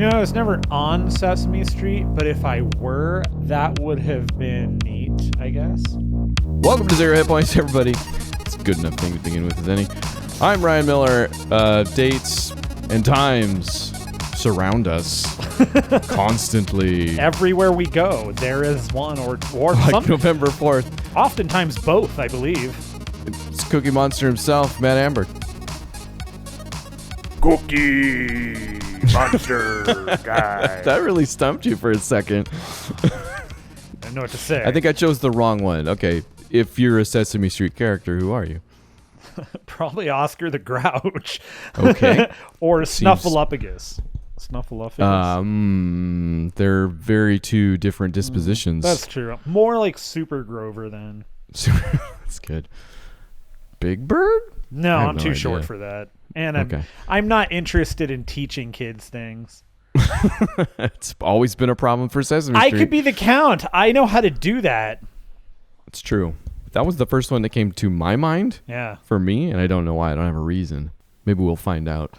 I was never on Sesame Street, but if I were, that would have been neat, I guess. Welcome to 0 Hit Points, everybody. It's a good enough thing to begin with as any. I'm Ryan Miller. Dates and times surround us constantly. Everywhere we go, there is one or Like some, November 4th. oftentimes both, I believe. It's Cookie Monster himself, Matt Amber. Cookie Monster guy. That really stumped you for a second. I don't know what to say. I think I chose the wrong one. Okay, if you're a Sesame Street character, who are you? Probably Oscar the Grouch. Okay. Or Snuffleupagus. Snuffleupagus. They're very two different dispositions. That's true. More like Super Grover then. That's good. Big Bird? No, I'm too idea. short for that. And I'm not interested in teaching kids things. It's always been a problem for Sesame Street. I could be the Count. I know how to do that. It's true. That was the first one that came to my mind. Yeah. For me, and I don't know why. I don't have a reason. Maybe we'll find out.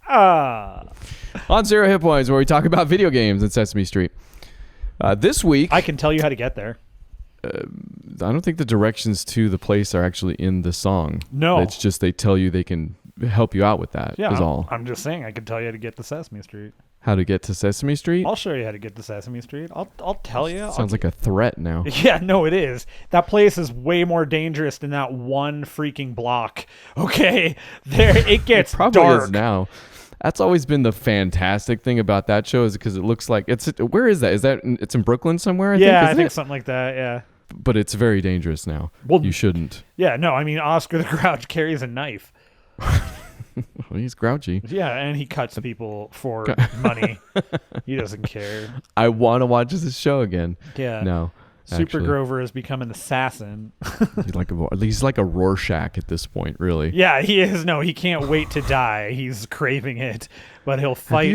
On 0 Hit Points, where we talk about video games in Sesame Street. This week... I can tell you how to get there. I don't think the directions to the place are actually in the song. No. It's just they tell you they can help you out with that. Yeah, is all. I'm just saying I can tell you how to get to Sesame Street. How to get to Sesame Street? I'll show you how to get to Sesame Street. I'll tell you. Sounds like a threat now. Yeah, no, it is. That place is way more dangerous than that one freaking block. Okay, there it gets It probably dark is now. That's always been the fantastic thing about that show, is because it looks like it's. Where is that? Is that it's in Brooklyn somewhere? I think something like that. Yeah. But it's very dangerous now. Well, you shouldn't. Yeah, no, I mean Oscar the Grouch carries a knife. Well, he's grouchy. Yeah, and he cuts people for money. He doesn't care. I want to watch this show again. Yeah. No. Super Grover has become an assassin. He's like a Rorschach at this point, really. Yeah, he is. No, he can't wait to die. He's craving it, but he'll fight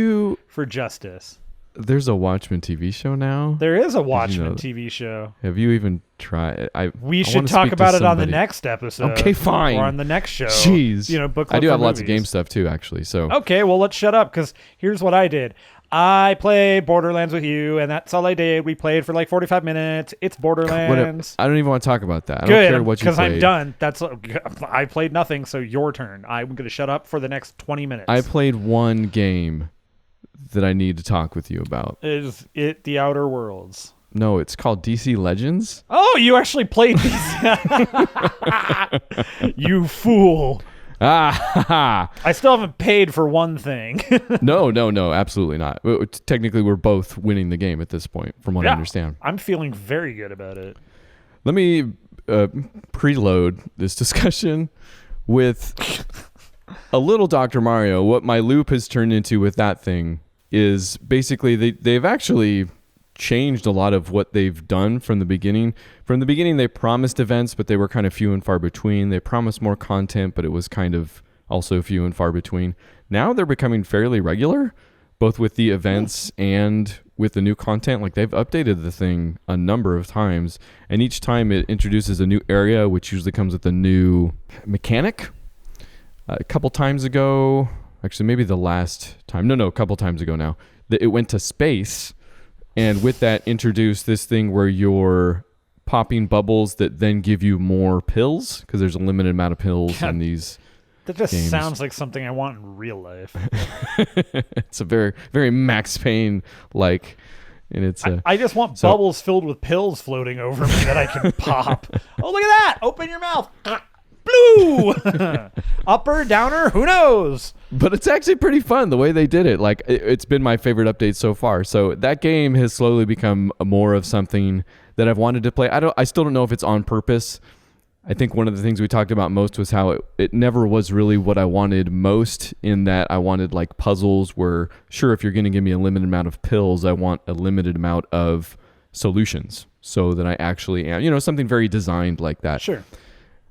for justice. There's a Watchmen TV show now. There is a Watchmen TV show. Have you even tried? We should talk about it on the next episode. Okay, fine. Or on the next show. Jeez. Book club I do have for lots of movies. game stuff too, actually. So okay, well let's shut up because here's what I did. I played Borderlands with you, and that's all I did. We played for like 45 minutes. It's Borderlands. I don't even want to talk about that. I Good, don't care what you played. because I'm done. I played nothing, so your turn. I'm going to shut up for the next 20 minutes. I played one game that I need to talk with you about. Is it The Outer Worlds? No, it's called DC Legends. Oh, you actually played DC. You fool. I still haven't paid for one thing. No, absolutely not. Technically, we're both winning the game at this point, from what I understand. I'm feeling very good about it. Let me preload this discussion with a little Dr. Mario. What my loop has turned into with that thing is basically they've actually changed a lot of what they've done from the beginning. From the beginning, they promised events, but they were kind of few and far between. They promised more content, but it was kind of also few and far between. Now they're becoming fairly regular, both with the events and with the new content. Like, they've updated the thing a number of times, and each time it introduces a new area, which usually comes with a new mechanic. A couple times ago, actually maybe the last time, a couple times ago now, it went to space, and with that introduced this thing where you're popping bubbles that then give you more pills, because there's a limited amount of pills in these That just games. sounds like something I want in real life. It's a very, very Max Payne like, and it's I just want bubbles filled with pills floating over me that I can pop. Oh, look at that! Open your mouth. Blue. Upper, downer, who knows? But it's actually pretty fun the way they did it. Like, it's been my favorite update so far. So that game has slowly become more of something that I've wanted to play. I still don't know if it's on purpose. I think one of the things we talked about most was how it never was really what I wanted most, in that I wanted like puzzles where, sure, if you're going to give me a limited amount of pills, I want a limited amount of solutions, so that I actually am, something very designed like that. Sure.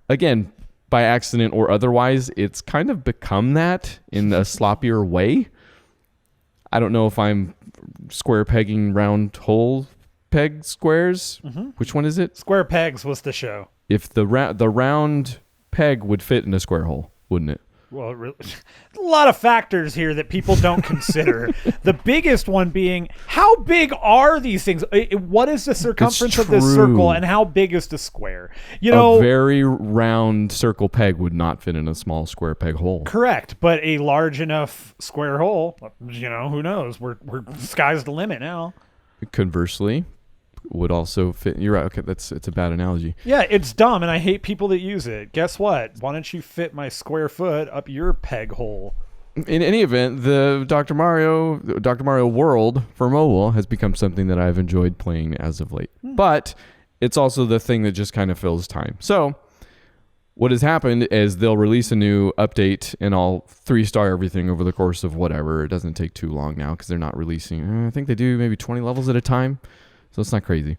Again, by accident or otherwise, it's kind of become that in a sloppier way. I don't know if I'm square pegging round hole peg squares. Mm-hmm. Which one is it? Square pegs was the show. If the round peg would fit in a square hole, wouldn't it? Well, really, a lot of factors here that people don't consider. The biggest one being, how big are these things? What is the circumference of this circle, and how big is the square? You know, a very round circle peg would not fit in a small square peg hole. Correct, but a large enough square hole, you know, who knows? We're sky's the limit now. Conversely, would also fit. You're right. Okay, it's a bad analogy. Yeah, it's dumb, and I hate people that use it. Guess what? Why don't you fit my square foot up your peg hole? In any event, the Dr. Mario World for mobile has become something that I've enjoyed playing as of late. But it's also the thing that just kind of fills time. So what has happened is they'll release a new update, and I'll 3-star everything over the course of whatever. It doesn't take too long now because they're not releasing. I think they do maybe 20 levels at a time. So it's not crazy.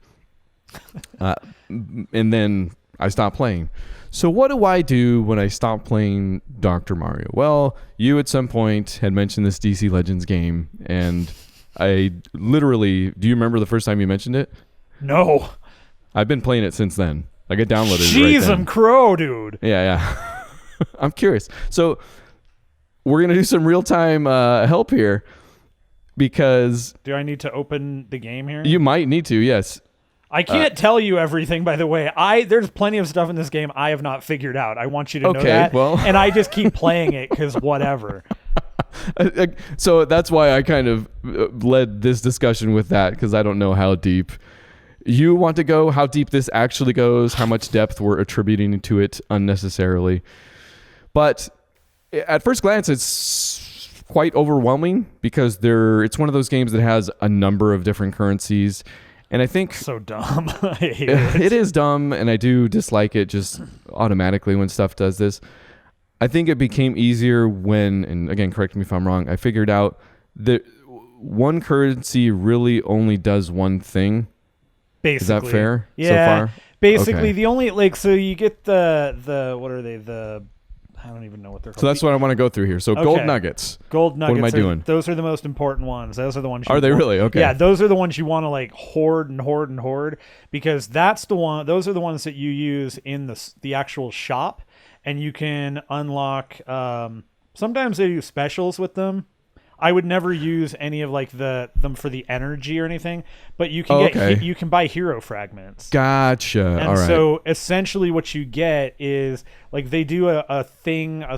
And then I stop playing. So what do I do when I stop playing Dr. Mario? Well, you at some point had mentioned this DC Legends game, and I literally, do you remember the first time you mentioned it? No. I've been playing it since then. Like I downloaded it Jeez, right then. I'm crow, dude. Yeah. I'm curious. So we're going to do some real-time help here. Because do I need to open the game here? You might need to, yes. I can't tell you everything, by the way. There's plenty of stuff in this game I have not figured out. I want you to know that. Well. And I just keep playing it because whatever. So that's why I kind of led this discussion with that, because I don't know how deep you want to go, how deep this actually goes, how much depth we're attributing to it unnecessarily. But at first glance, it's quite overwhelming because it's one of those games that has a number of different currencies, and I think so dumb. I hate it. It is dumb, and I do dislike it just automatically when stuff does this. I think it became easier when, and again, correct me if I'm wrong, I figured out that one currency really only does one thing. Basically. Is that fair yeah, so far? Basically, okay. The only so you get the what are they, I don't even know what they're called. So that's what I want to go through here. So gold nuggets. Gold nuggets. What am I doing? Those are the most important ones. Those are the ones. Are they really? Okay. Yeah, those are the ones you want to like hoard and hoard and hoard, because that's the one. Those are the ones that you use in the actual shop, and you can unlock. Sometimes they do specials with them. I would never use any of like them for the energy or anything, but you can you can buy hero fragments. Gotcha. And all right. so essentially what you get is like they do a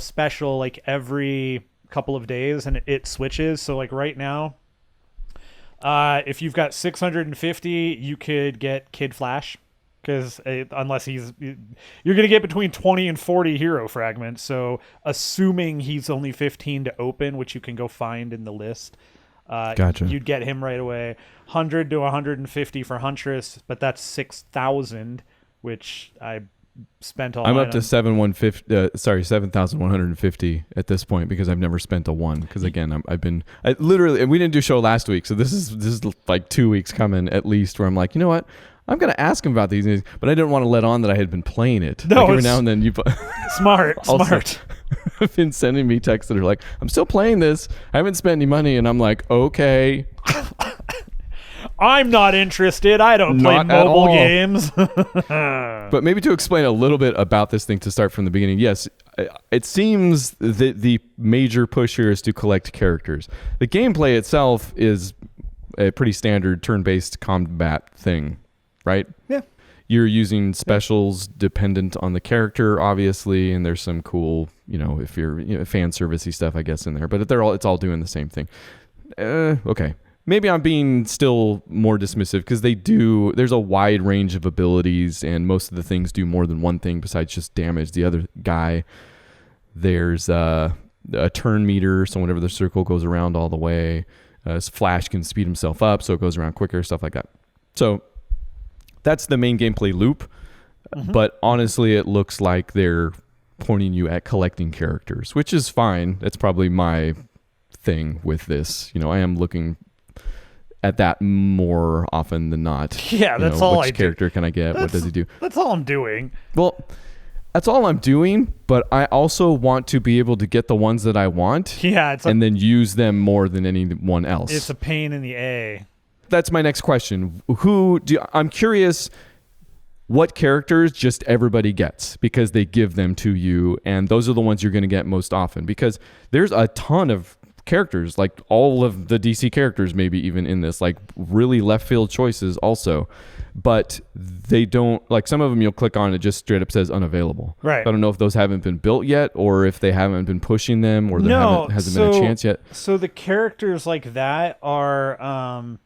special like every couple of days, and it switches. So like right now, if you've got 650, you could get Kid Flash. Because unless you're going to get between 20 and 40 hero fragments. So assuming he's only 15 to open, which you can go find in the list, gotcha. You'd get him right away. 100 to 150 for Huntress, but that's 6,000, which I spent all. I'm up to 7,150 at this point because I've never spent a one. Because again, I literally, and we didn't do show last week, so this is like 2 weeks coming at least where I'm like, you know what? I'm going to ask him about these things, but I didn't want to let on that I had been playing it. No, like every now and then you smart. have been sending me texts that are like, I'm still playing this. I haven't spent any money. And I'm like, okay. I'm not interested. I don't play mobile games. But maybe to explain a little bit about this thing to start from the beginning. Yes, it seems that the major push here is to collect characters. The gameplay itself is a pretty standard turn-based combat thing. Right? Yeah. You're using specials dependent on the character, obviously, and there's some cool, if you're fan servicey stuff, I guess, in there. But it's all doing the same thing. Okay. Maybe I'm being still more dismissive because there's a wide range of abilities, and most of the things do more than one thing besides just damage the other guy. There's a turn meter, so whenever the circle goes around all the way, Flash can speed himself up, so it goes around quicker, stuff like that. So that's the main gameplay loop, but honestly, it looks like they're pointing you at collecting characters, which is fine. That's probably my thing with this. I am looking at that more often than not. Yeah, that's all I do. Which character can I get? What does he do? That's all I'm doing. Well, that's all I'm doing, but I also want to be able to get the ones that I want and then use them more than anyone else. It's a pain in the A. That's my next question. I'm curious, what characters just everybody gets because they give them to you, and those are the ones you're going to get most often, because there's a ton of characters, like all of the DC characters, maybe even in this, like really left field choices also, but they don't, like some of them you'll click on, it just straight up says unavailable. Right. I don't know if those haven't been built yet, or if they haven't been pushing them, or there hasn't been a chance yet. So the characters like that are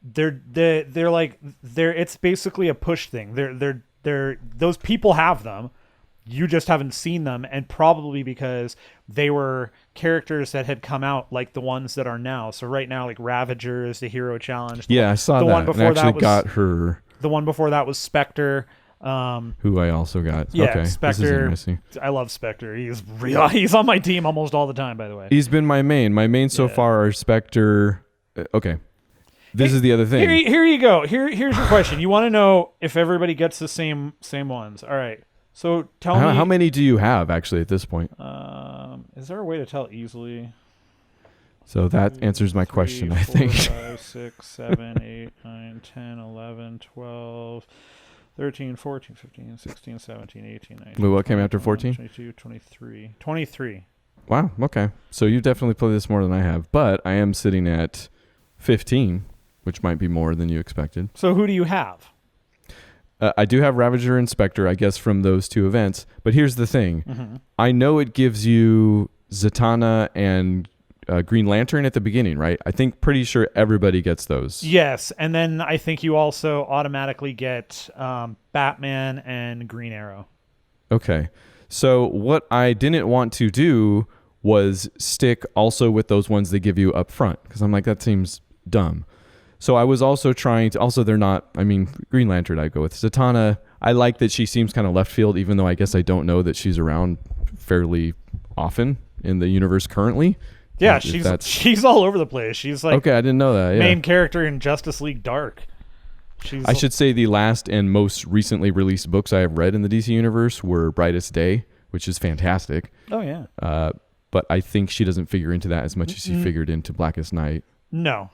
they're it's basically a push thing. They're those people have them. You just haven't seen them, and probably because they were characters that had come out, like the ones that are now. So right now, like Ravager is the hero challenge. I saw the that. One before and I actually that was, got her. The one before that was Spectre. Who I also got. Yeah, okay, Spectre. This is interesting. I love Spectre. He's real. He's on my team almost all the time, by the way. He's been my main. My main so far are Spectre. Okay. This is the other thing. Here you go. Here's your question. You want to know if everybody gets the same ones. All right. So tell me. How many do you have actually at this point? Is there a way to tell easily? So that answers my question, I think. 5, 6, 7, 8, 9, 10, 11, 12, 13, 14, 15, 16, 17, 18, 19. Wait, what came after 14? 22, 23. 23. Wow. Okay. So you definitely play this more than I have, but I am sitting at 15, which might be more than you expected. So who do you have? I do have Ravager and Spectre, I guess, from those two events. But here's the thing. Mm-hmm. I know it gives you Zatanna and Green Lantern at the beginning, right? I think pretty sure everybody gets those. Yes, and then I think you also automatically get Batman and Green Arrow. Okay. So what I didn't want to do was stick also with those ones they give you up front, because I'm like, that seems dumb. So I was also trying to, also they're not, I mean, Green Lantern I'd go with. Zatanna, I like that she seems kind of left field, even though I guess I don't know that she's around fairly often in the universe currently. Yeah, she's all over the place. She's like, okay, I didn't know that. Yeah. Main character in Justice League Dark. I should say the last and most recently released books I have read in the DC universe were Brightest Day, which is fantastic. Oh, yeah. But I think she doesn't figure into that as much as she figured into Blackest Night. No,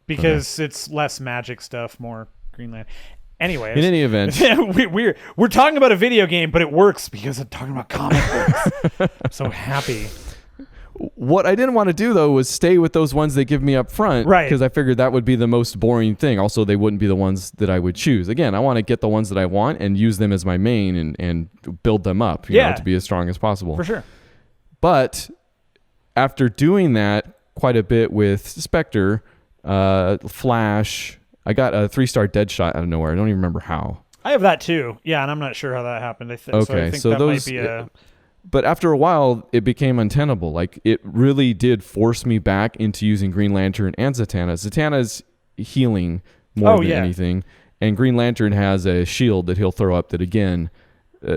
because it's less magic stuff, more Green Lantern. Anyways, in any event, we're talking about a video game, but it works because I'm talking about comic books. I'm so happy. What I didn't want to do, though, was stay with those ones they give me up front. Right. Because I figured that would be the most boring thing. Also, they wouldn't be the ones that I would choose. Again, I want to get the ones that I want and use them as my main and build them up, you know, to be as strong as possible. For sure. But after doing that quite a bit with Spectre, Flash, I got a 3-star Deadshot out of nowhere. I don't even remember how. I have that too. Yeah, and I'm not sure how that happened. So I think that those, might be a... But after a while, it became untenable. Like, it really did force me back into using Green Lantern and Zatanna. Zatanna's healing more than anything, and Green Lantern has a shield that he'll throw up that, again...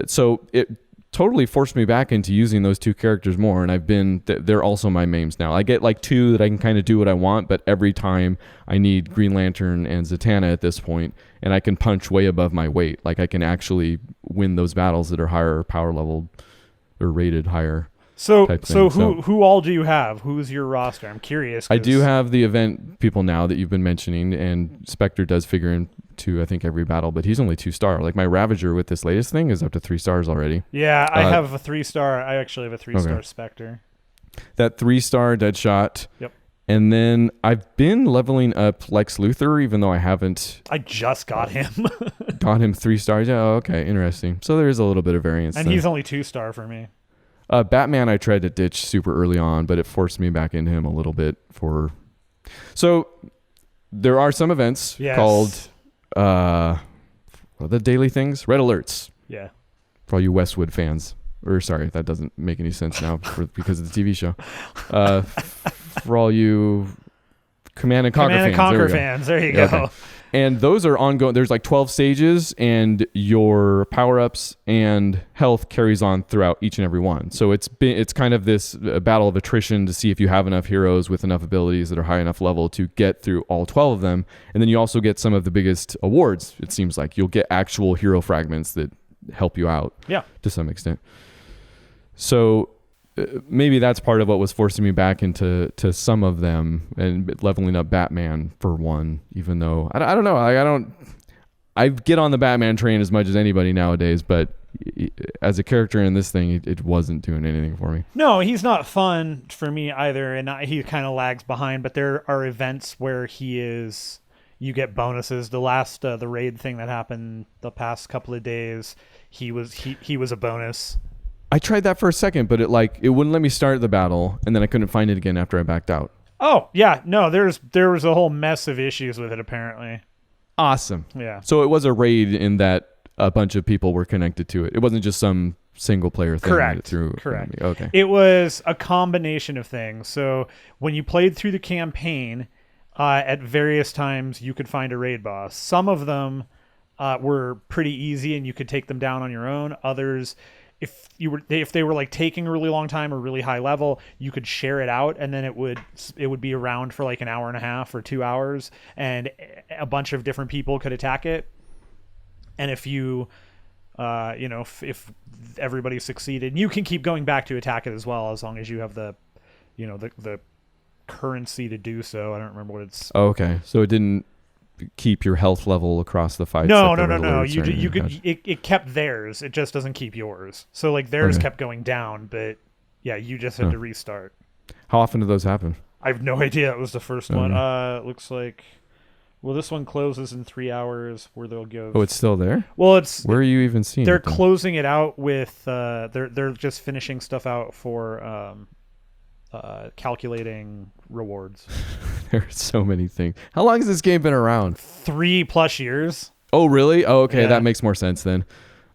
so it totally forced me back into using those two characters more, and they're also my mains now. I get like two that I can kind of do what I want, but every time I need Green Lantern and Zatanna at this point, and I can punch way above my weight. Like, I can actually win those battles that are higher power level or rated higher. So who all do you have? Who's your roster? I'm curious. I do have the event people now that you've been mentioning, and Spectre does figure into, I think, every battle, but he's only 2-star. Like, my Ravager with this latest thing is up to 3 stars already. Yeah, I have a 3-star. I actually have a 3-star Spectre. That 3-star Deadshot. Yep. And then I've been leveling up Lex Luthor, even though I haven't. I just got him. Got him 3 stars. Yeah, okay, interesting. So there is a little bit of variance. And he's only 2-star for me. Batman, I tried to ditch super early on, but it forced me back into him a little bit. So there are some events called the daily things, red alerts. Yeah. For all you Westwood fans. Or sorry, that doesn't make any sense now because of the TV show. For all you Command and Conquer fans. There you go. Okay. And those are ongoing. There's like 12 stages, and your power-ups and health carries on throughout each and every one. So it's kind of this battle of attrition to see if you have enough heroes with enough abilities that are high enough level to get through all 12 of them. And then you also get some of the biggest awards, it seems like. You'll get actual hero fragments that help you out to some extent. So maybe that's part of what was forcing me back into some of them, and leveling up Batman for one, even though I don't know. I get on the Batman train as much as anybody nowadays, but as a character in this thing, it wasn't doing anything for me. No, he's not fun for me either, and he kind of lags behind. But there are events where you get bonuses. The last the raid thing that happened the past couple of days, he was a bonus. I tried that for a second, but it wouldn't let me start the battle, and then I couldn't find it again after I backed out. Oh yeah, no, there was a whole mess of issues with it apparently. Awesome. Yeah. So it was a raid in that a bunch of people were connected to it. It wasn't just some single player thing. Correct. Correct. Okay. It was a combination of things. So when you played through the campaign, at various times you could find a raid boss. Some of them were pretty easy and you could take them down on your own. Others, if they were like taking a really long time or really high level, you could share it out, and then it would be around for like an hour and a half or 2 hours, and a bunch of different people could attack it. And if you if everybody succeeded, you can keep going back to attack it as well, as long as you have the currency to do so. I don't remember what it's. Oh, okay. So it didn't keep your health level across the fight. No. You could. It kept theirs. It just doesn't keep yours. So like theirs kept going down, but yeah, you just had to restart. How often do those happen? I have no idea. It was the first one. Looks like. Well, this one closes in 3 hours, where they'll go. Oh, it's still there? Well, where are you even seeing? They're closing it out with. They're just finishing stuff out for calculating rewards. There are so many things. How long has this game been around? 3+ years. Oh, really? Oh, okay. Yeah. That makes more sense then.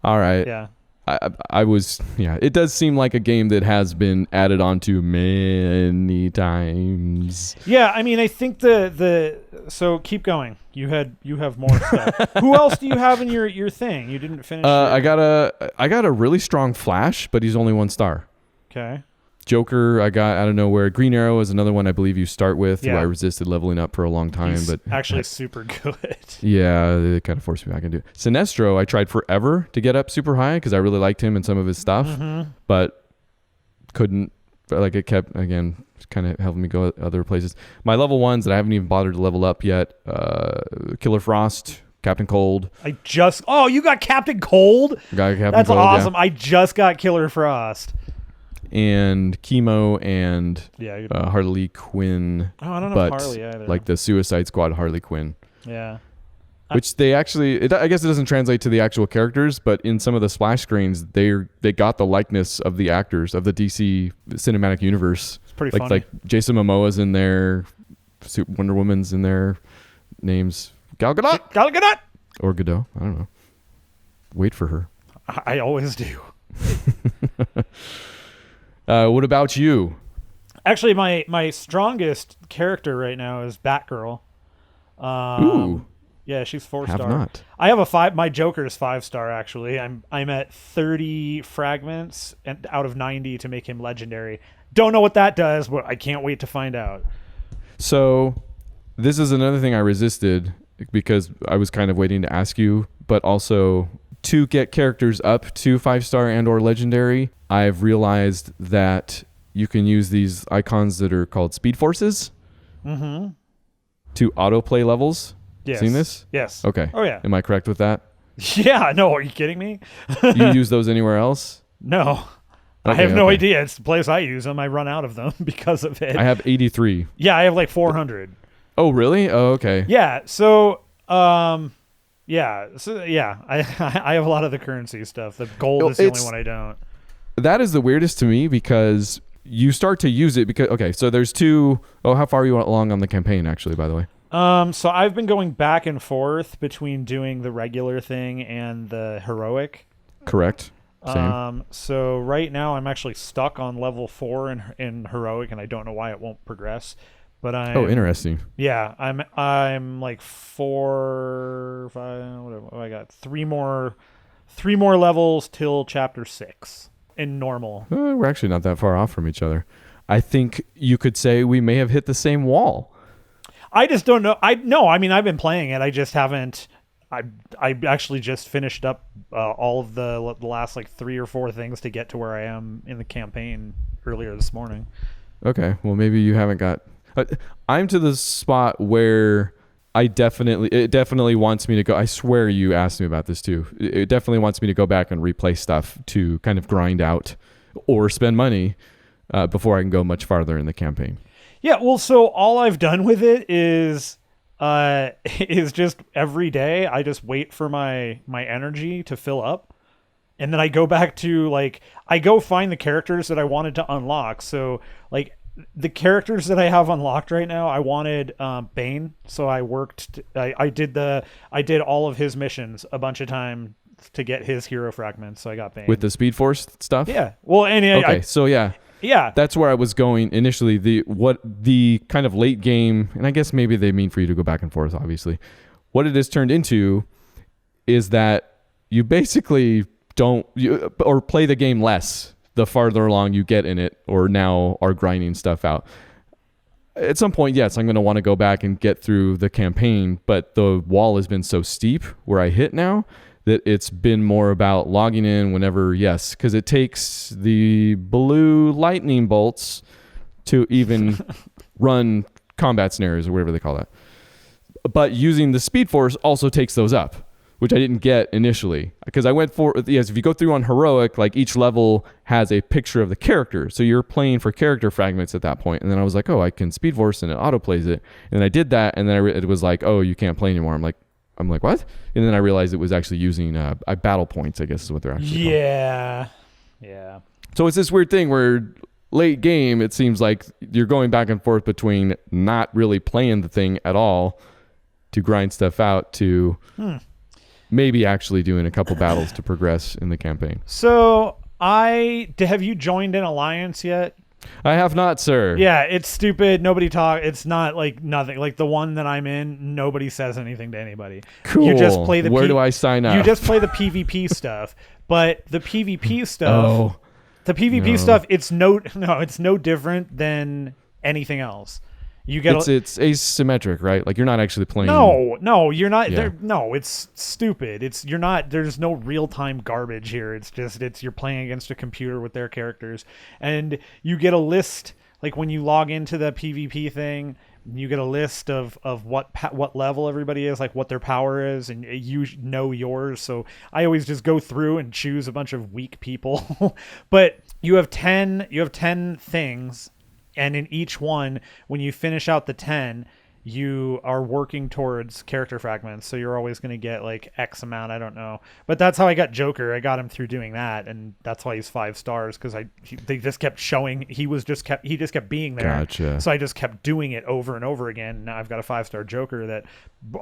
All right. Yeah. It does seem like a game that has been added onto many times. Yeah, I mean, I think so keep going. You have more stuff. Who else do you have in your thing? You didn't finish. I got a really strong Flash, but he's only 1 star. Okay. Joker, I got out of nowhere. Green Arrow is another one I believe you start with. Yeah. Who I resisted leveling up for a long time, He's but actually super good. Yeah, it kind of forced me back into it. Sinestro, I tried forever to get up super high because I really liked him and some of his stuff, but couldn't. Like it kept again kind of helping me go other places. My level 1s that I haven't even bothered to level up yet. Killer Frost, Captain Cold. You got Captain Cold? That's Cold, awesome. Yeah. I just got Killer Frost. And Chemo and Harley Quinn. Oh, I don't know Harley either. Like the Suicide Squad Harley Quinn. Yeah. Which they actually, I guess it doesn't translate to the actual characters, but in some of the splash screens, they got the likeness of the actors of the DC cinematic universe. It's pretty funny. Like Jason Momoa's in there, Wonder Woman's in there, names Gal Gadot. Gal Gadot. Or Godot. I don't know. Wait for her. I always do. What about you? Actually, my strongest character right now is Batgirl. Ooh. Yeah, she's 4 Have star. not. I have a 5. My Joker is 5 star actually. I'm at 30 fragments and out of 90 to make him legendary. Don't know what that does, but I can't wait to find out. So, this is another thing I resisted because I was kind of waiting to ask you, but also to get characters up to 5 star and or legendary, I've realized that you can use these icons that are called speed forces to autoplay levels. Yes. Seen this? Yes. Okay. Oh yeah. Am I correct with that? Yeah. No. Are you kidding me? You use those anywhere else? No. I have no idea. It's the place I use them. I run out of them because of it. I have 83. Yeah, I have like 400. Oh, really? Oh, okay. Yeah. So, I have a lot of the currency stuff. The gold is the only one I don't. That is the weirdest to me because you start to use it because so there's 2. Oh, how far are you along on the campaign actually, by the way? So I've been going back and forth between doing the regular thing and the heroic. Correct. Same. So right now I'm actually stuck on level 4 in heroic, and I don't know why it won't progress. But interesting. Yeah, I'm like 4, 5, whatever. I got 3 more levels till chapter 6 in normal. We're actually not that far off from each other. I think you could say we may have hit the same wall. I just don't know. I mean, I've been playing it. I just haven't. I actually just finished up all of the last like 3 or 4 things to get to where I am in the campaign earlier this morning. Okay, well maybe you haven't got. I'm to the spot where it definitely wants me to go. I swear you asked me about this too. It definitely wants me to go back and replay stuff to kind of grind out or spend money before I can go much farther in the campaign. Yeah, well, so all I've done with it is just every day I just wait for my energy to fill up, and then I go back to like I go find the characters that I wanted to unlock. So like the characters that I have unlocked right now, I wanted Bane, so I did all of his missions a bunch of time to get his hero fragments. So I got Bane With the Speed Force stuff? Yeah. Well, and okay, yeah, that's where I was going initially. The kind of late game, and I guess maybe they mean for you to go back and forth, obviously. What it has turned into is that you basically or play the game less the farther along you get in it, or now are grinding stuff out. At some point, yes, I'm going to want to go back and get through the campaign, but the wall has been so steep where I hit now that it's been more about logging in whenever, yes, because it takes the blue lightning bolts to even run combat snares or whatever they call that. But using the Speed Force also takes those up, which I didn't get initially. Because I went for, yes, if you go through on Heroic, like each level has a picture of the character. So you're playing for character fragments at that point. And then I was like, oh, I can Speed Force and it autoplays it. And then I did that, and then it was like, oh, you can't play anymore. I'm like, what? And then I realized it was actually using battle points, I guess is what they're actually called. Yeah. So it's this weird thing where late game, it seems like you're going back and forth between not really playing the thing at all to grind stuff out to maybe actually doing a couple battles to progress in the campaign. So have you joined an alliance yet? I have not, sir. Yeah, it's stupid. Nobody talk. It's not like nothing. Like the one that I'm in, nobody says anything to anybody. Cool. You just play the Where do I sign up? You just play the PvP stuff. But the PvP stuff, stuff, it's no different than anything else. You get it's asymmetric, right? Like you're not actually playing. No, you're not. Yeah. No, it's stupid. You're not. There's no real time garbage here. You're playing against a computer with their characters, and you get a list. Like when you log into the PvP thing, you get a list of what level everybody is, like what their power is, and you know yours. So I always just go through and choose a bunch of weak people, but you have 10 things. And in each one, when you finish out the 10, you are working towards character fragments. So you're always going to get like X amount. I don't know. But that's how I got Joker. I got him through doing that. And that's why he's 5 stars. Because they just kept showing. He just kept being there. Gotcha. So I just kept doing it over and over again. Now I've got a 5-star Joker that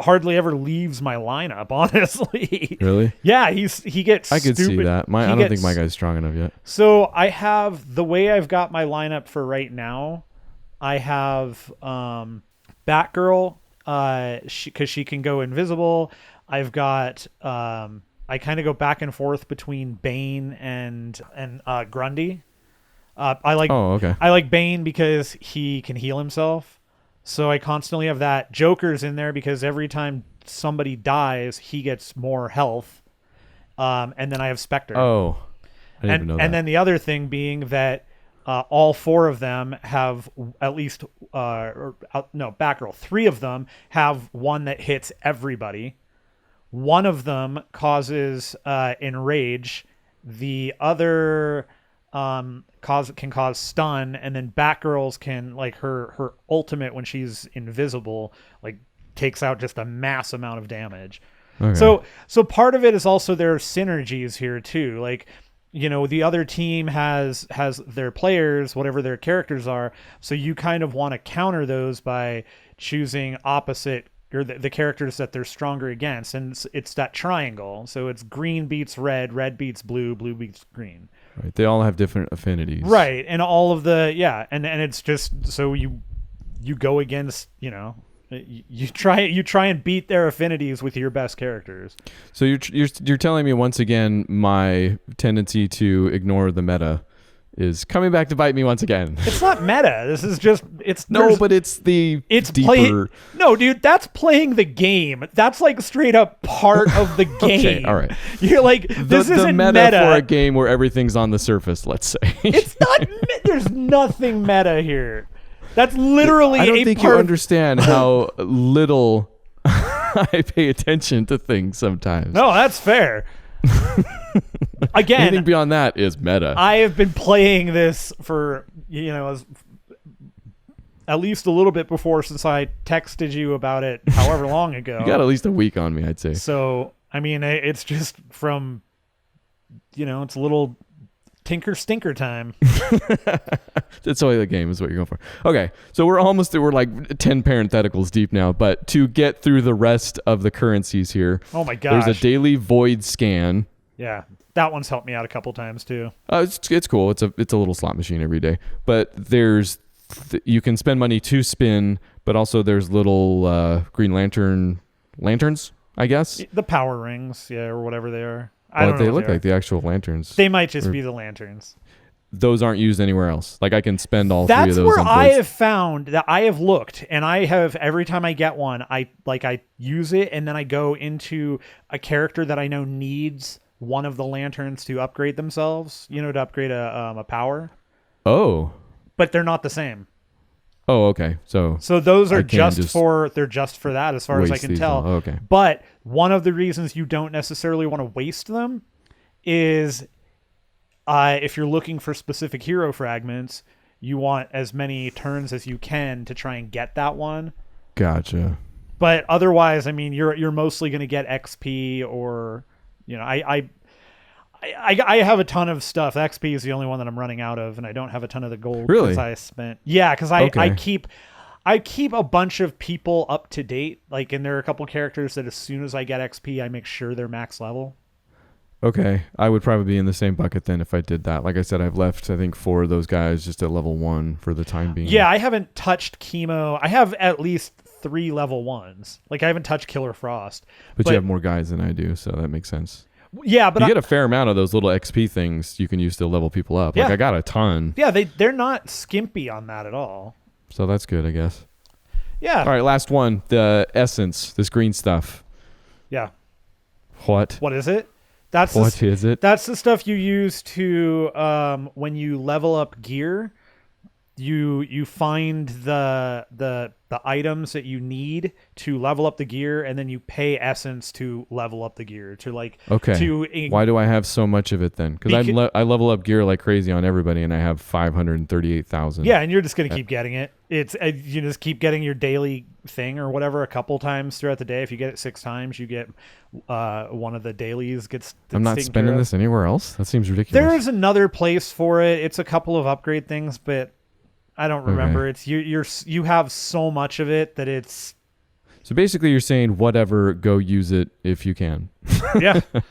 hardly ever leaves my lineup, honestly. Really? Yeah, he gets I could stupid. see that. I don't think my guy's strong enough yet. So I have, the way I've got my lineup for right now, I have Batgirl, because she can go invisible. I've got I kind of go back and forth between Bane and Grundy. I like Bane because he can heal himself, so I constantly have that. Joker's in there because every time somebody dies, he gets more health. And then I have Spectre. Oh, I didn't even know that. And then the other thing being that all 4 of them have at least, Batgirl. 3 of them have one that hits everybody. One of them causes enrage. The other can cause stun, and then Batgirl's can, like, her ultimate when she's invisible, like, takes out just a mass amount of damage. Okay. So part of it is also there are synergies here too. Like, the other team has their players, whatever their characters are. So you kind of want to counter those by choosing opposite, or the characters that they're stronger against. And it's that triangle. So it's green beats red, red beats blue, blue beats green. Right. They all have different affinities. Right. And all of and it's just, so you go against, you try and beat their affinities with your best characters. So you're telling me once again my tendency to ignore the meta is coming back to bite me once again. It's not meta. This is just but it's deeper. No, dude, that's playing the game. That's like straight up part of the game. Okay, all right. You're like, this isn't meta for a game where everything's on the surface. Let's say it's not. There's nothing meta here. That's literally. I don't think you understand how little I pay attention to things sometimes. No, that's fair. Again, anything beyond that is meta. I have been playing this for, at least a little bit before, since I texted you about it however long ago. You got at least a week on me, I'd say. So, I mean, it's just from, it's a little tinker stinker time. That's only the game is what you're going for. Okay, so we're like 10 parentheticals deep now, but to get through the rest of the currencies here, oh my gosh, there's a daily void scan. Yeah, that one's helped me out a couple times too. It's cool. It's a little slot machine every day, but you can spend money to spin, but also there's little Green lanterns, I guess. The power rings, yeah, or whatever they are. I don't know. They look like the actual lanterns. They might just be the lanterns. Those aren't used anywhere else. Like I can spend all 3 of those. That's where on I voids. have found that I have looked, and I have every time I get one, I use it, and then I go into a character that I know needs one of the lanterns to upgrade themselves. To upgrade a power. Oh. But they're not the same. Oh, okay. So those are just for that, as far as I can tell. Oh, okay. But one of the reasons you don't necessarily want to waste them is if you're looking for specific hero fragments, you want as many turns as you can to try and get that one. Gotcha. But otherwise, I mean, you're mostly going to get XP or, I have a ton of stuff. XP is the only one that I'm running out of, and I don't have a ton of the gold. Really? Because I keep a bunch of people up to date. Like, and there are a couple characters that as soon as I get XP, I make sure they're max level. Okay, I would probably be in the same bucket then if I did that. Like I said, I've left, I think, 4 of those guys just at level 1 for the time being. Yeah, I haven't touched Chemo. I have at least 3 level 1s. Like, I haven't touched Killer Frost. But you have more guys than I do, so that makes sense. Yeah, but you get a fair amount of those little XP things you can use to level people up. Yeah. Like I got a ton. Yeah, they're not skimpy on that at all. So that's good, I guess. Yeah. All right, last one. The essence, this green stuff. Yeah. What? What is it? What is it? That's the stuff you use to when you level up gear. You find the items that you need to level up the gear, and then you pay essence to level up the gear Why do I have so much of it then? Because I level up gear like crazy on everybody, and I have 538,000. Yeah, and you're just gonna keep getting it. It's you just keep getting your daily thing or whatever a couple times throughout the day. If you get it 6 times, you get one of the dailies gets. I'm not spending this anywhere else. That seems ridiculous. There's another place for it. It's a couple of upgrade things, but I don't remember. Okay. It's you have so much of it that it's. So basically, you're saying whatever, go use it if you can. Yeah. All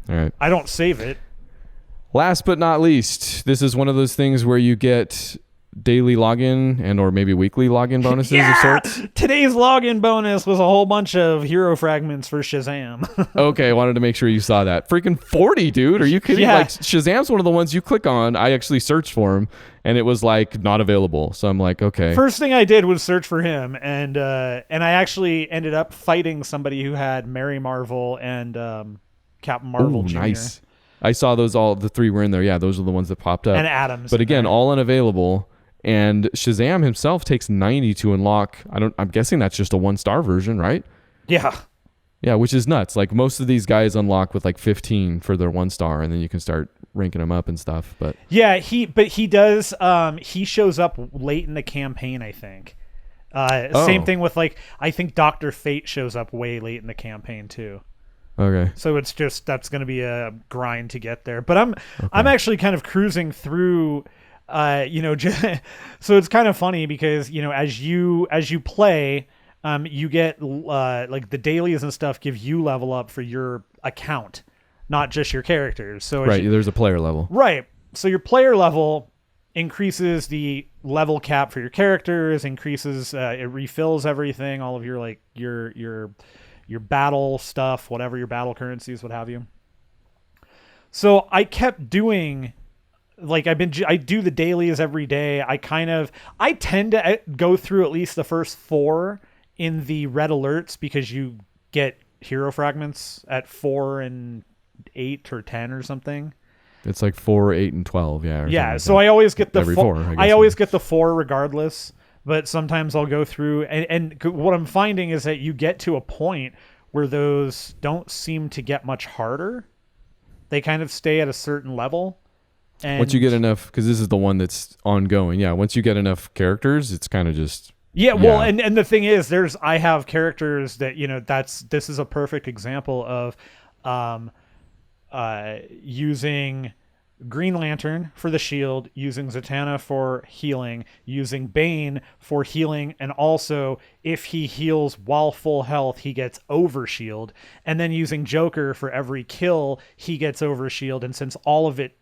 right. I don't save it. Last but not least, this is one of those things where you get daily login and or maybe weekly login bonuses of sorts. Today's login bonus was a whole bunch of hero fragments for Shazam. Okay, I wanted to make sure you saw that. Freaking 40, dude. Are you kidding? Yeah. Like Shazam's one of the ones you click on. I actually searched for him and it was like not available. So I'm like, okay. First thing I did was search for him, and I actually ended up fighting somebody who had Mary Marvel and Captain Marvel Jr. Nice. I saw those the 3 were in there. Yeah, those are the ones that popped up. And Adams. But again, all unavailable. And Shazam himself takes 90 to unlock. I'm guessing that's just a 1-star version, right? Yeah. Yeah, which is nuts. Like most of these guys unlock with like 15 for their 1-star, and then you can start ranking them up and stuff. But yeah, he does. He shows up late in the campaign, I think. Same thing with I think Dr. Fate shows up way late in the campaign too. Okay. So it's just that's going to be a grind to get there. But I'm actually kind of cruising through. So it's kind of funny because as you play, you get the dailies and stuff give you level up for your account, not just your characters. So there's a player level. Right. So your player level increases the level cap for your characters, increases it refills everything, all of your your battle stuff, whatever your battle currencies, what have you. So I kept doing. I do the dailies every day. I tend to go through at least the first 4 in the red alerts because you get hero fragments at 4 and 8 or 10 or something. It's like 4, 8, and 12. Yeah. Yeah. So I always get the every 4. I always get the 4 regardless. but sometimes I'll go through and what I'm finding is that you get to a point where those don't seem to get much harder. They kind of stay at a certain level. And once you get enough, because this is the one that's ongoing. Yeah, once you get enough characters, it's kind of just. Yeah, well, and the thing is, I have characters that, you know, this is a perfect example of using Green Lantern for the shield, using Zatanna for healing, using Bane for healing, and also if he heals while full health, he gets overshield, and then using Joker for every kill, he gets overshield, and since all of it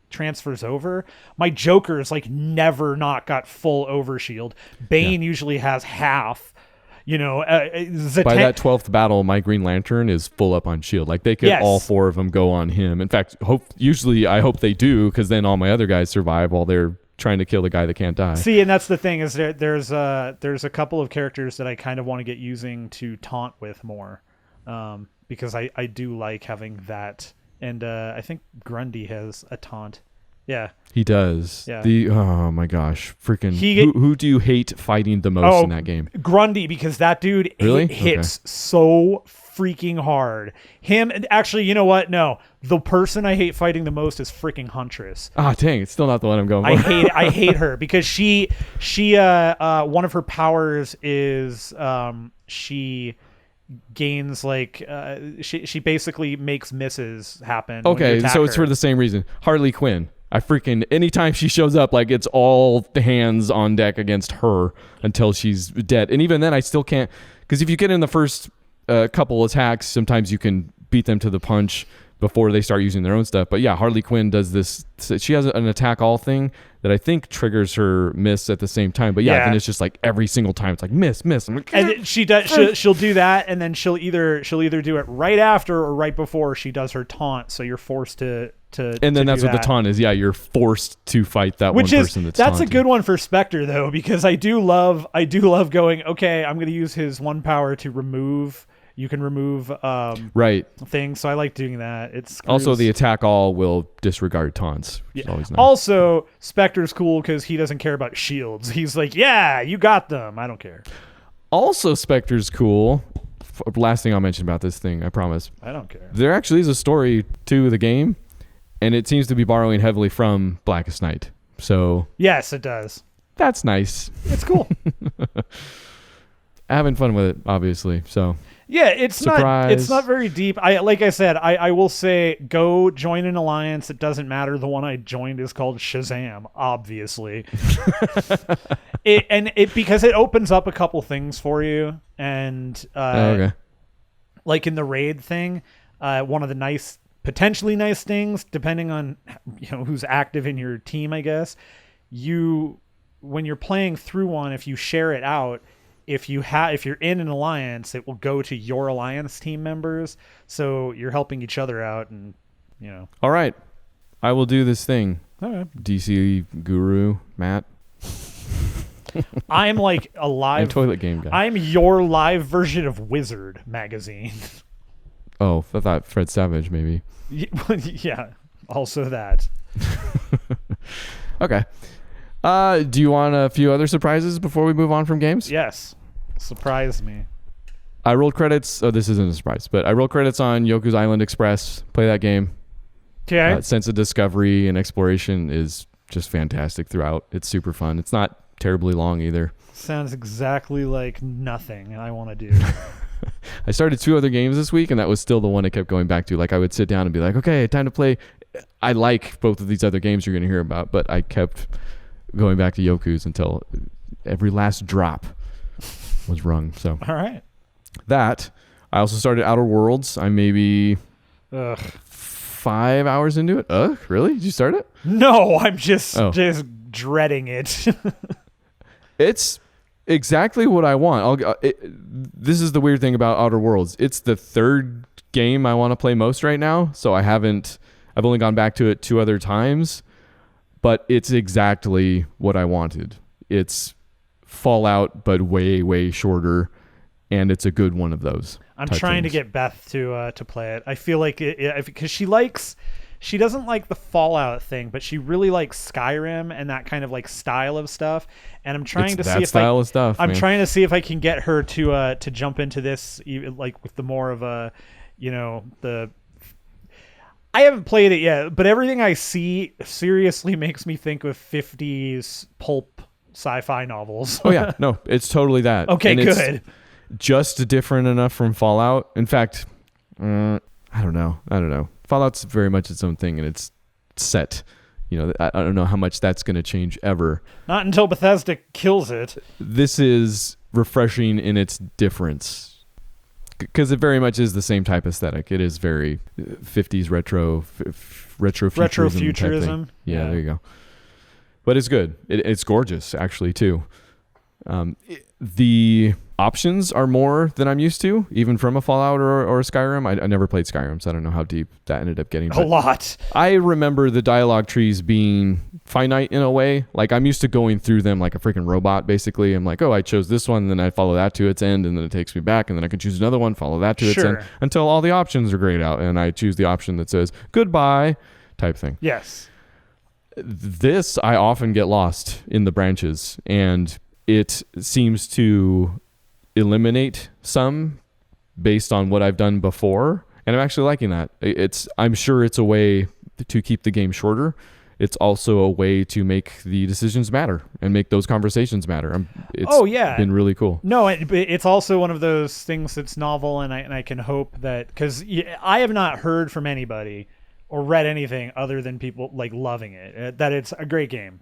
transfers over, my Joker's like never not got full overshield. Bane usually has half. You know, by that 12th battle, my Green Lantern is full up on shield. Like they could all 4 of them go on him. In fact, I hope they do, because then all my other guys survive while they're trying to kill the guy that can't die. See, and that's the thing is there's a couple of characters that I kind of want to get using to taunt with more, because I do like having that. And I think Grundy has a taunt. Yeah. He does. Yeah. Oh my gosh. Freaking who do you hate fighting the most in that game? Grundy, because that dude hits so freaking hard. Him, actually, you know what? No. The person I hate fighting the most is freaking Huntress. Ah, dang, it's still not the one I'm going for. I hate her because she one of her powers is she gains like she basically makes misses happen. Okay, so it's for the same reason. Harley Quinn. I freaking anytime she shows up, like it's all hands on deck against her until she's dead. And even then, I still can't, because if you get in the first couple attacks, sometimes you can beat them to the punch before they start using their own stuff. But yeah, Harley Quinn does this. She has an attack all thing that I think triggers her miss at the same time. But yeah, then it's just like every single time it's like miss. I'm like, and she does. She'll do that, and then she'll either do it right after or right before she does her taunt. So you're forced to. And then that's what the taunt is. Yeah, you're forced to fight that one person that's taunting. A good one for Spectre though, because I do love going, okay, I'm going to use his one power to remove. You can remove things, so I like doing that. It's also the attack all will disregard taunts. Which is always nice. Also, Spectre's cool because he doesn't care about shields. He's like, yeah, you got them. I don't care. Also, Spectre's cool. Last thing I'll mention about this thing, I promise. I don't care. There actually is a story to the game, and it seems to be borrowing heavily from Blackest Night. So yes, it does. That's nice. It's cool. Having fun with it, obviously. So. Yeah, it's not very deep. I will say go join an alliance. It doesn't matter. The one I joined is called Shazam, obviously. Because it opens up a couple things for you, and like in the raid thing, one of the potentially nice things, depending on who's active in your team, I guess, when you're playing through one, if you share it out. If you're in an alliance, it will go to your alliance team members, so you're helping each other out, and All right, I will do this thing. All right. DC guru Matt. I'm like a live toilet game guy. I'm your live version of Wizard magazine. Oh, I thought Fred Savage maybe. Yeah, also that. Okay. Do you want a few other surprises before we move on from games? Yes. Surprise me. I rolled credits. Oh, this isn't a surprise, but I rolled credits on Yoku's Island Express. Play that game. Okay. Sense of discovery and exploration is just fantastic throughout. It's super fun. It's not terribly long either. Sounds exactly like nothing I want to do. I started 2 other games this week, and that was still the one I kept going back to. Like I would sit down and be like, okay, time to play. I like both of these other games you're going to hear about, but I kept going back to Yoku's until every last drop was rung. So all right. That I also started Outer Worlds. I'm maybe 5 hours into it. Really? Did you start it? No, I'm just dreading it. It's exactly what I want. This is the weird thing about Outer Worlds. It's the 3rd game I want to play most right now. So I've only gone back to it 2 other times. But it's exactly what I wanted. It's Fallout, but way, way shorter, and it's a good one of those. I'm trying to get Beth to play it. I feel like because she likes she doesn't like the Fallout thing, but she really likes Skyrim and that kind of like style of stuff. And I'm trying to see if I'm trying to see if I can get her to jump into this, like with the more of a, the. I haven't played it yet, but everything I see seriously makes me think of 50s pulp sci-fi novels. Oh yeah, no, it's totally that. Okay, and good. It's just different enough from Fallout. In fact, I don't know. Fallout's very much its own thing, and it's set. I don't know how much that's going to change ever. Not until Bethesda kills it. This is refreshing in its difference. Because it very much is the same type aesthetic. It is very 50s retro futurism. Yeah, there you go. But it's good. It's gorgeous, actually, too. The options are more than I'm used to, even from a Fallout or a Skyrim. I never played Skyrim, so I don't know how deep that ended up getting. A lot. I remember the dialogue trees being finite in a way. Like, I'm used to going through them like a freaking robot, basically. I'm like, oh, I chose this one, and then I follow that to its end, and then it takes me back, and then I can choose another one, follow that to its end, until all the options are grayed out, and I choose the option that says goodbye type thing. Yes. This, I often get lost in the branches, and it seems to eliminate some based on what I've done before, and I'm actually liking that. I'm sure it's a way to keep the game shorter. It's also a way to make the decisions matter and make those conversations matter. It's been really cool. No, it's also one of those things that's novel, and I can hope that, because I have not heard from anybody or read anything other than people like loving it, that it's a great game.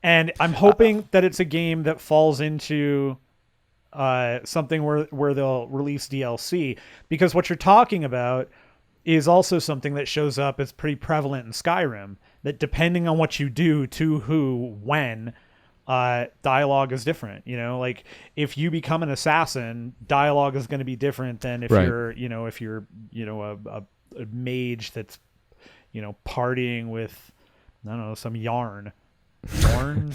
And I'm hoping that it's a game that falls into something where they'll release DLC, because what you're talking about is also something that shows up as pretty prevalent in Skyrim, that depending on what you do to who, when, dialogue is different. Like if you become an assassin, dialogue is going to be different than if you're a mage that's, partying with, I don't know, some yarn. Bjorn?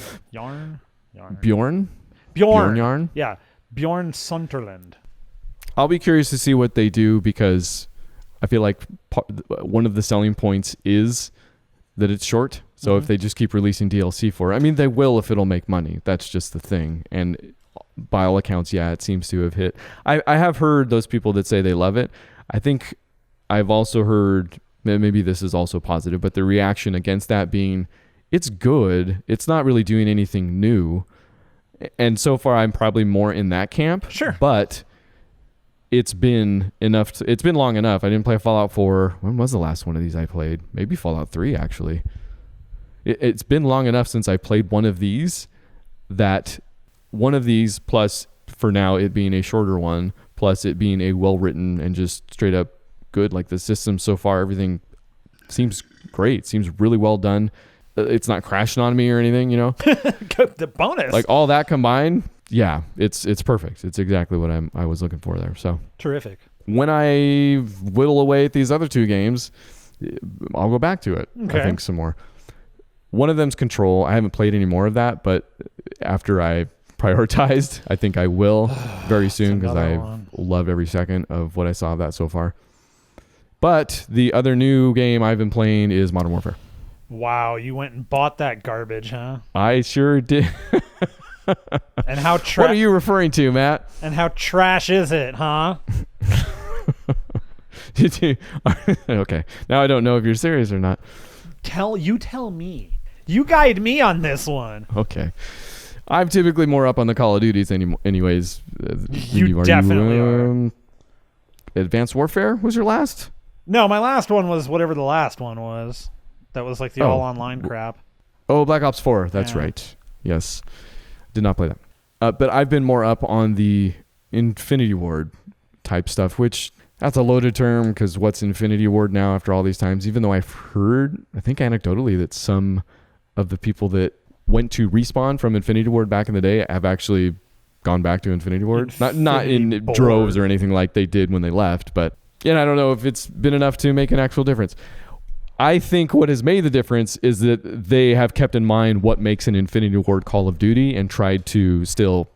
Yeah. Bjorn Sunderland. I'll be curious to see what they do, because I feel like one of the selling points is that it's short. So if they just keep releasing DLC for it, I mean, they will if it'll make money. That's just the thing. And by all accounts, it seems to have hit. I have heard those people that say they love it. I think I've also heard, maybe this is also positive, but the reaction against that being, it's good. It's not really doing anything new. And so far, I'm probably more in that camp. Sure. But it's been enough. It's been long enough. I didn't play Fallout 4. When was the last one of these I played? Maybe Fallout 3, actually. It's been long enough since I played one of these, that one of these, plus for now it being a shorter one, plus it being a well-written and just straight up good. Like the system so far, everything seems great. Seems really well done. It's not crashing on me or anything, The bonus. Like all that combined, it's perfect. It's exactly what I was looking for there. So terrific. When I whittle away at these other two games, I'll go back to it. Okay. I think some more. One of them's Control. I haven't played any more of that, but after I prioritized, I think I will very soon, because I love every second of what I saw of that so far. But the other new game I've been playing is Modern Warfare. Wow, you went and bought that garbage, huh? I sure did. And how what are you referring to, Matt? And how trash is it, huh? Did you? Okay. Now I don't know if you're serious or not. Tell me. You guide me on this one. Okay. I'm typically more up on the Call of Duties anyways. You definitely are. Advanced Warfare was your last? No, my last one was whatever the last one was. That was like the all online crap. Oh, Black Ops 4. That's right. Yes. Did not play that. But I've been more up on the Infinity Ward type stuff, which that's a loaded term, because what's Infinity Ward now after all these times? Even though I've heard, I think anecdotally, that some of the people that went to Respawn from Infinity Ward back in the day have actually gone back to Infinity Ward. Not in droves or anything like they did when they left, but I don't know if it's been enough to make an actual difference. I think what has made the difference is that they have kept in mind what makes an Infinity Ward Call of Duty and tried to still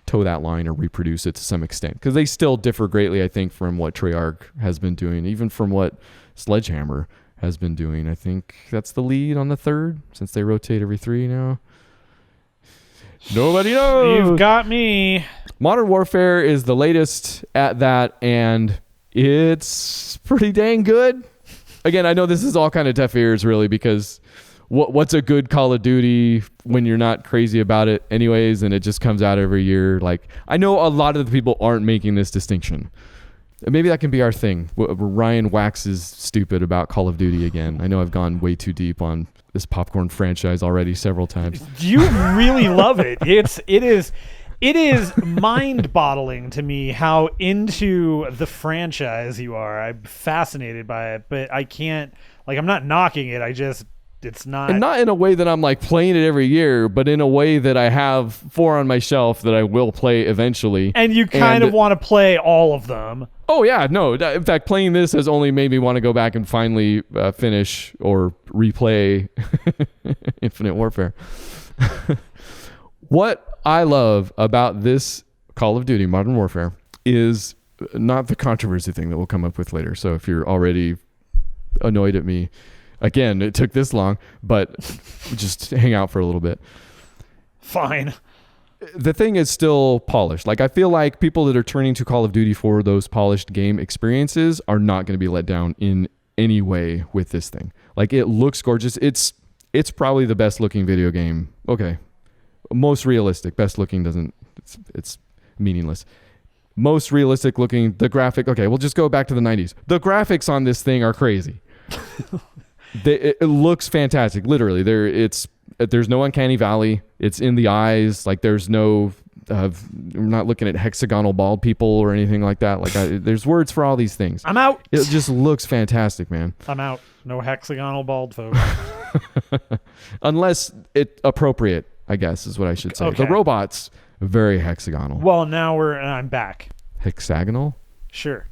toe that line or reproduce it to some extent, because they still differ greatly, I think, from what Treyarch has been doing, even from what Sledgehammer has been doing. I think that's the lead on the third, since they rotate every 3 now. Nobody knows. You've got me. Modern Warfare is the latest at that, and it's pretty dang good. Again, I know this is all kind of deaf ears, really, because what's a good Call of Duty when you're not crazy about it anyways, and it just comes out every year? Like, I know a lot of the people aren't making this distinction. Maybe that can be our thing. Ryan waxes stupid about Call of Duty again. I know I've gone way too deep on this popcorn franchise already several times. You really love it. It is mind-boggling to me how into the franchise you are. I'm fascinated by it, but I can't, like, I'm not knocking it. It's not. And not in a way that I'm like playing it every year, but in a way that I have 4 on my shelf that I will play eventually. And you kind of want to play all of them. Oh, yeah. No, in fact, playing this has only made me want to go back and finally finish or replay Infinite Warfare. What I love about this Call of Duty Modern Warfare is not the controversy thing that we'll come up with later. So if you're already annoyed at me, again, it took this long, but just hang out for a little bit. Fine. The thing is still polished. Like, I feel like people that are turning to Call of Duty for those polished game experiences are not going to be let down in any way with this thing. Like, it looks gorgeous. It's probably the best looking video game. Okay. Most realistic. Best looking doesn't, it's meaningless. Most realistic looking, the graphic. Okay, we'll just go back to the 90s. The graphics on this thing are crazy. It looks fantastic. Literally, there's no uncanny valley. It's in the eyes. Like, there's no, we're not looking at hexagonal bald people or anything like that. Like, there's words for all these things. I'm out. It just looks fantastic, man. I'm out. No hexagonal bald folks. Unless it's appropriate, I guess is what I should say. Okay. The robots, very hexagonal. Well, now I'm back. Hexagonal? Sure.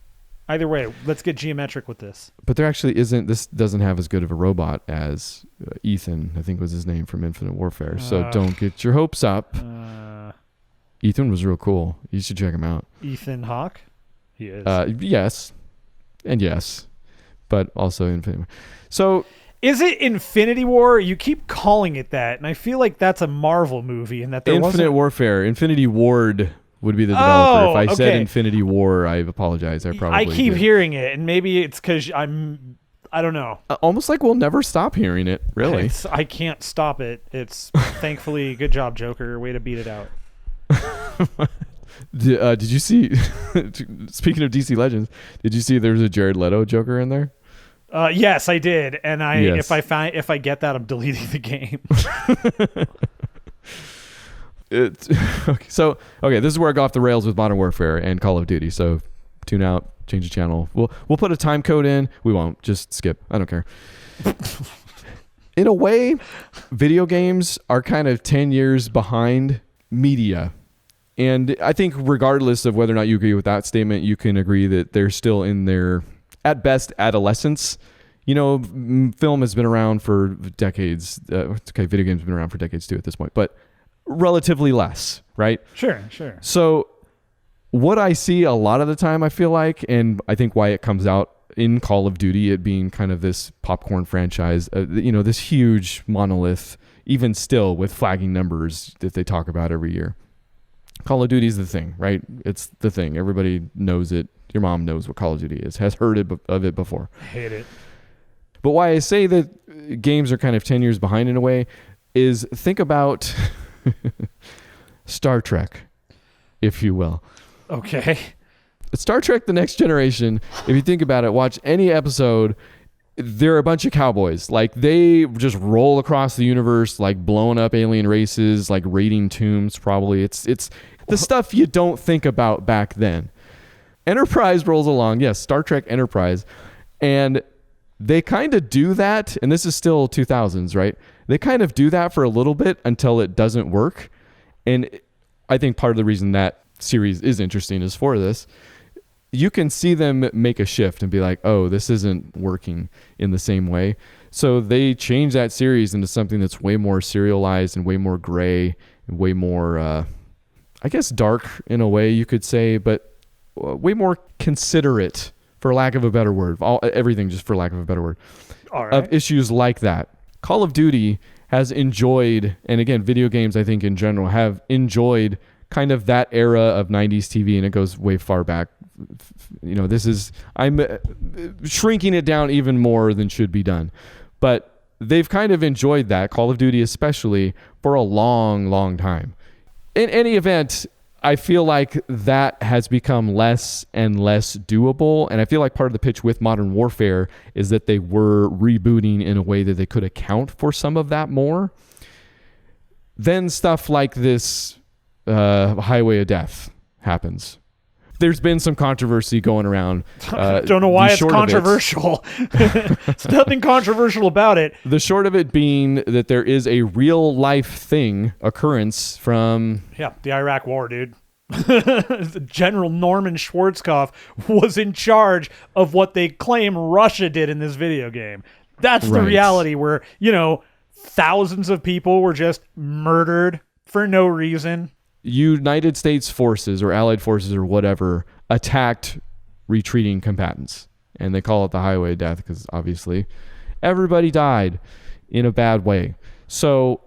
Either way, let's get geometric with this. But there actually isn't. This doesn't have as good of a robot as Ethan, I think was his name from Infinite Warfare. So don't get your hopes up. Ethan was real cool. You should check him out. Ethan Hawke? He is. Yes. And yes. But also Infinite. So is it Infinity War? You keep calling it that, and I feel like that's a Marvel movie, and that there Infinite Warfare. Infinity Ward would be the developer. If I said Infinity War, I apologize. I keep hearing it, and maybe it's because I don't know. Almost like we'll never stop hearing it, really. I can't stop it. It's thankfully, good job, Joker. Way to beat it out. Did you see, speaking of DC Legends, did you see there was a Jared Leto Joker in there? Yes, I did. And if I get that, I'm deleting the game. Okay, this is where I go off the rails with Modern Warfare and Call of Duty. So tune out, change the channel. We'll put a time code in. We won't. Just skip. I don't care. In a way, video games are kind of 10 years behind media. And I think regardless of whether or not you agree with that statement, you can agree that they're still in their, at best, adolescence. You know, film has been around for decades. Okay, video games have been around for decades too at this point. But relatively less, right? Sure. So what I see a lot of the time, I feel like, and I think why it comes out in Call of Duty, it being kind of this popcorn franchise, this huge monolith, even still with flagging numbers that they talk about every year. Call of Duty is the thing, right? It's the thing. Everybody knows it. Your mom knows what Call of Duty is, has heard of it before. I hate it. But why I say that games are kind of 10 years behind in a way is think about Star Trek, if you will. Okay. Star Trek The Next Generation, if you think about it, watch any episode, they're a bunch of cowboys. Like, they just roll across the universe, like blowing up alien races, like raiding tombs probably. It's the stuff you don't think about back then. Enterprise rolls along. Yes, Star Trek Enterprise. And they kind of do that, and this is still 2000s, right? They kind of do that for a little bit until it doesn't work. And I think part of the reason that series is interesting is for this. You can see them make a shift and be like, oh, this isn't working in the same way. So they change that series into something that's way more serialized and way more gray and way more, I guess, dark in a way you could say, but way more considerate, for lack of a better word. Everything just for lack of a better word. All right. of issues like that. Call of Duty has enjoyed, and again, video games, I think in general, have enjoyed kind of that era of 90s TV, and it goes way far back. I'm shrinking it down even more than should be done. But they've kind of enjoyed that, Call of Duty especially, for a long, long time. In any event, I feel like that has become less and less doable. And I feel like part of the pitch with Modern Warfare is that they were rebooting in a way that they could account for some of that more. Then stuff like this Highway of Death happens. There's been some controversy going around. Don't know why it's controversial. It's nothing controversial about it. The short of it being that there is a real life occurrence from... Yeah, the Iraq War, dude. General Norman Schwarzkopf was in charge of what they claim Russia did in this video game. That's the reality where, thousands of people were just murdered for no reason. United States forces or Allied forces or whatever attacked retreating combatants. And they call it the Highway of Death because obviously everybody died in a bad way. So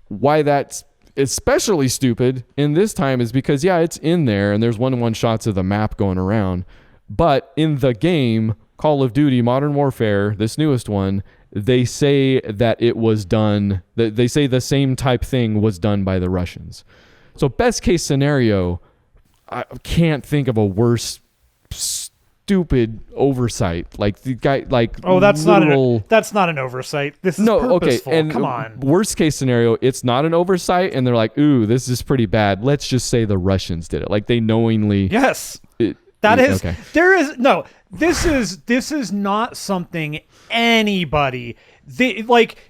why that's especially stupid in this time is because, yeah, it's in there and there's one-on-one shots of the map going around. But in the game, Call of Duty Modern Warfare, this newest one, they say that it was done, they say the same type thing was done by the Russians. So best case scenario, I can't think of a worse stupid oversight. Like the guy, that's not an oversight. This is purposeful. Okay, and come on. Worst case scenario, it's not an oversight, and they're like, "Ooh, this is pretty bad. Let's just say the Russians did it." Like they knowingly. Yes. Okay. There is no. This is not something anybody.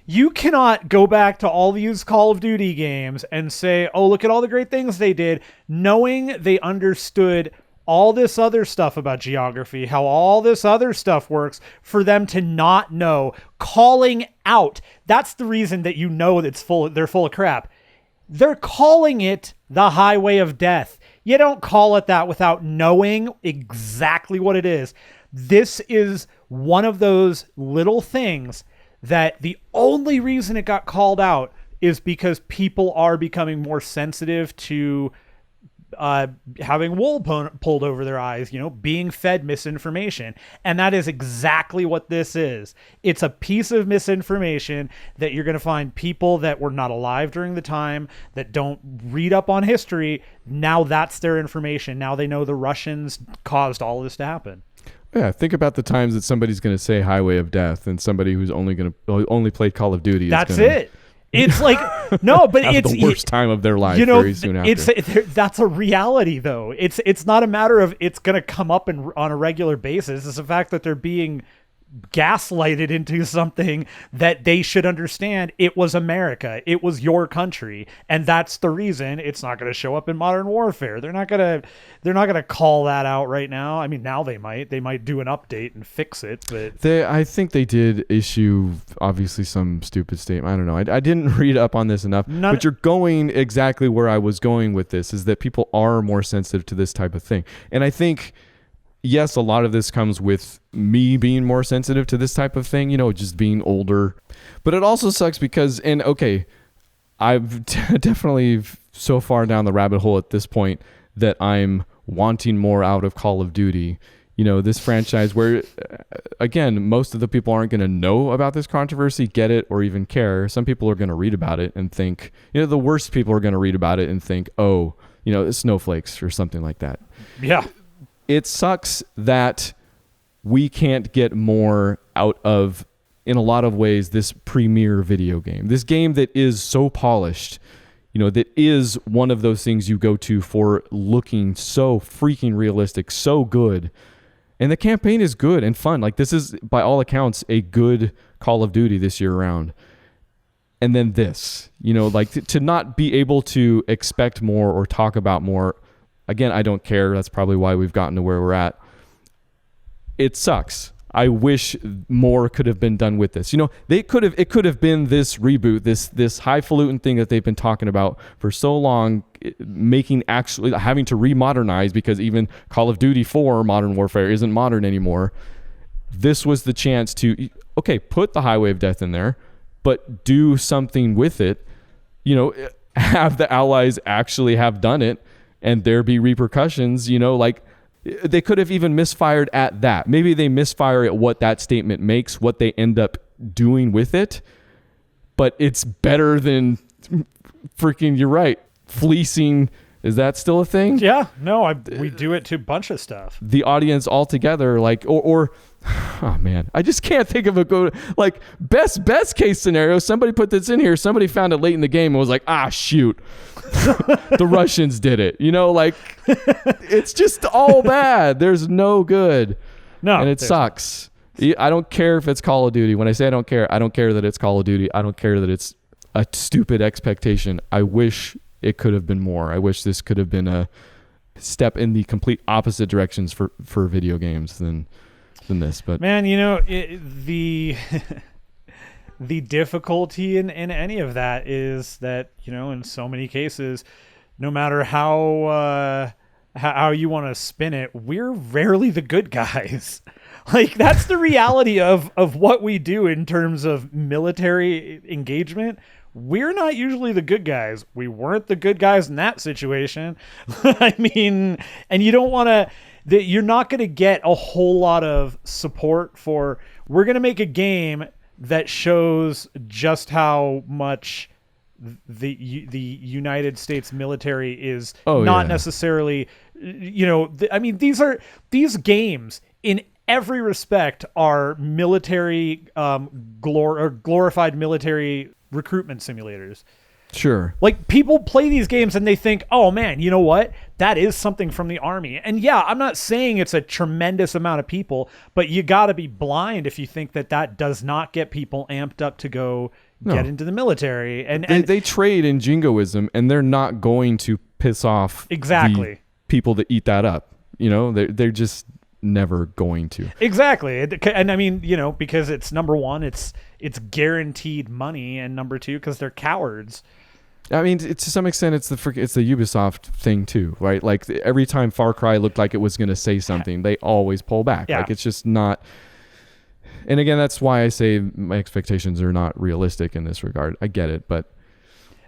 You cannot go back to all these Call of Duty games and say, oh, look at all the great things they did, knowing they understood all this other stuff about geography, how all this other stuff works, for them to not know, calling out. That's the reason that they're full of crap. They're calling it the Highway of Death. You don't call it that without knowing exactly what it is. This is one of those little things that the only reason it got called out is because people are becoming more sensitive to having wool pulled over their eyes, being fed misinformation. And that is exactly what this is. It's a piece of misinformation that you're going to find people that were not alive during the time, that don't read up on history. Now that's their information. Now they know the Russians caused all this to happen. Yeah, think about the times that somebody's going to say Highway of Death and somebody who's only played Call of Duty. That's it. It's like, no, but it's the worst time of their life very soon after. That's a reality, though. It's not a matter of it's going to come up on a regular basis. It's the fact that they're being gaslighted into something that they should understand. It was America. It was your country, and that's the reason it's not going to show up in Modern Warfare. They're not going to call that out right now. I mean, now they might do an update and fix it, but I think they did issue obviously some stupid statement. I don't know. I didn't read up on this enough, but you're going exactly where I was going with this, is that people are more sensitive to this type of thing. And I think, yes, a lot of this comes with me being more sensitive to this type of thing, just being older. But it also sucks because, I've definitely so far down the rabbit hole at this point that I'm wanting more out of Call of Duty. This franchise where, again, most of the people aren't going to know about this controversy, get it, or even care. Some people are going to read about it and think, the worst people are going to read about it and think, oh, snowflakes or something like that. Yeah. It sucks that we can't get more out of, in a lot of ways, this premier video game. This game that is so polished, that is one of those things you go to for looking so freaking realistic, so good. And the campaign is good and fun. Like, this is, by all accounts, a good Call of Duty this year round. And then this, to not be able to expect more or talk about more. Again, I don't care. That's probably why we've gotten to where we're at. It sucks. I wish more could have been done with this. It could have been this reboot, this highfalutin thing that they've been talking about for so long, having to remodernize because even Call of Duty 4 Modern Warfare isn't modern anymore. This was the chance to, okay, put the highway of death in there, but do something with it. You know, have the allies actually have done it and there be repercussions, you know, like they could have even misfired at that. Maybe they misfire at what that statement makes, what they end up doing with it. But it's better than freaking, you're right, fleecing. Is that still a thing? Yeah, no, we do it to a bunch of stuff. The audience altogether, like, or oh man, I just can't think of a good, like, best case scenario. Somebody put this in here. Somebody found it late in the game and was like, shoot, the Russians did it. You know, like, it's just all bad. There's no good. No, and it sucks. I don't care if it's Call of Duty. When I say I don't care that it's Call of Duty. I don't care that it's a stupid expectation. I wish it could have been more. I wish this could have been a step in the complete opposite directions for video games than this. But man, you know, the the difficulty in any of that is that, you know, in so many cases, no matter how you want to spin it, we're rarely the good guys. Like, that's the reality of what we do in terms of military engagement. We're not usually the good guys. We weren't the good guys in that situation. I mean, and you don't want to, you're not going to get a whole lot of support for, we're going to make a game that shows just how much the United States military is not necessarily, you know, I mean, these games in every respect are military, glorified military recruitment simulators. Sure. Like, people play these games and they think, oh man, you know what? That is something from the Army. And yeah, I'm not saying it's a tremendous amount of people, but you got to be blind if you think that does not get people amped up to go get into the military. And they trade in jingoism, and they're not going to piss off exactly the people that eat that up. You know, they're just never going to. Exactly. And I mean, you know, because it's, number one, it's guaranteed money, and number two, because they're cowards. I mean, to some extent, it's the Ubisoft thing too, right? Like, every time Far Cry looked like it was going to say something, they always pull back. Yeah. Like, it's just not. And again, that's why I say my expectations are not realistic in this regard. I get it, but